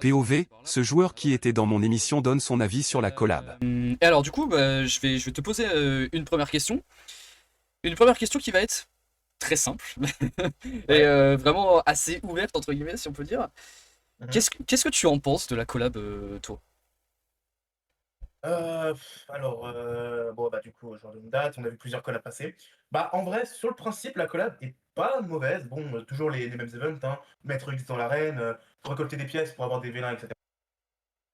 POV, ce joueur qui était dans mon émission donne son avis sur la collab. Et alors du coup, je vais te poser une première question. Une première question qui va être très simple et Ouais. vraiment assez ouverte entre guillemets si on peut dire. Mhm. Qu'est-ce que tu en penses de la collab, toi? Alors, bon, bah, du coup, genre une date, on a vu plusieurs collabs passer. Bah, en vrai, sur le principe, la collab est pas mauvaise. Bon, toujours les mêmes events, hein. Mettre X dans l'arène, récolter des pièces pour avoir des vélins, etc.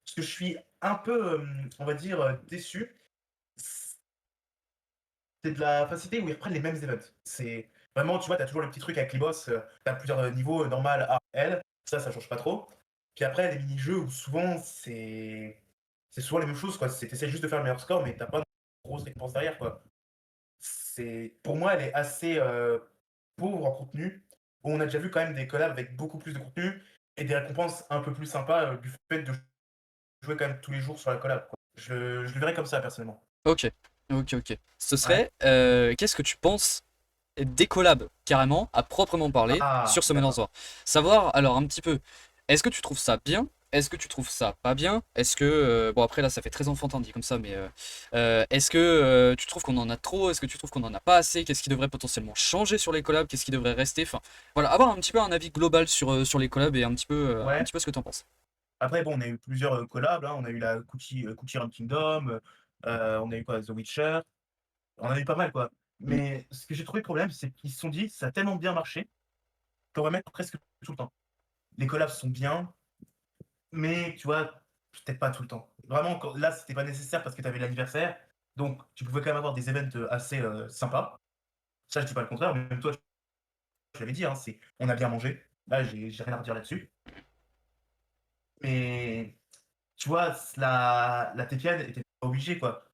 Ce que je suis un peu, on va dire, déçu, c'est de la facilité où ils reprennent les mêmes events. C'est vraiment, tu vois, t'as toujours le petit truc avec les boss, tu plusieurs niveaux, normal, A, L, ça change pas trop. Puis après, les mini-jeux où souvent, c'est souvent les mêmes choses, quoi. C'est tu juste de faire le meilleur score, mais t'as pas de grosse récompense derrière, quoi. C'est pour moi, elle est assez, pauvre en contenu. On a déjà vu quand même des collabs avec beaucoup plus de contenu et des récompenses un peu plus sympas, du fait de jouer quand même tous les jours sur la collab, quoi. Je le verrais comme ça, personnellement. Ok, ok. Ce Ouais. serait, qu'est-ce que tu penses des collabs, carrément, à proprement parler, sur Ah, Summoners d'accord. War? Savoir, alors un petit peu, est-ce que tu trouves ça bien? Est-ce que tu trouves ça pas bien? Est-ce que, bon après là ça fait très enfantin dit comme ça, mais est-ce que tu trouves qu'on en a trop? Est-ce que tu trouves qu'on en a pas assez? Qu'est-ce qui devrait potentiellement changer sur les collabs? Qu'est-ce qui devrait rester? Enfin, voilà, avoir un petit peu un avis global sur les collabs et un Ouais. petit peu ce que t'en penses. Après, bon, on a eu plusieurs, collabs, hein. On a eu la Cookie Run Kingdom, on a eu quoi? The Witcher, on en a eu pas mal, quoi. Mm. Mais ce que j'ai trouvé le problème, c'est qu'ils se sont dit: «Ça a tellement bien marché qu'on va mettre presque tout le temps». Les collabs sont bien, mais tu vois, peut-être pas tout le temps. Vraiment, quand là, c'était pas nécessaire parce que tu avais l'anniversaire, donc tu pouvais quand même avoir des events, assez, sympas. Ça, je dis pas le contraire, même toi, je l'avais dit, hein, c'est on a bien mangé. Là, j'ai rien à redire là-dessus. Mais tu vois, la TPN était pas obligée, quoi.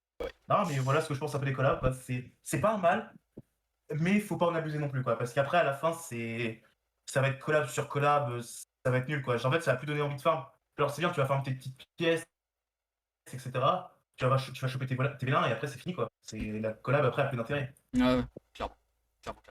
Non, mais voilà ce que je pense un peu des collabs, quoi. C'est pas un mal, mais il faut pas en abuser non plus, quoi. Parce qu'après, à la fin, ça va être collab sur collab, ça va être nul, quoi. En fait, ça va plus donner envie de farm. Alors, c'est bien, tu vas farm tes petites pièces, etc. Tu vas choper tes vélins et après, c'est fini, quoi. C'est la collab, après, a plus d'intérêt. Ouais, clairement, clairement.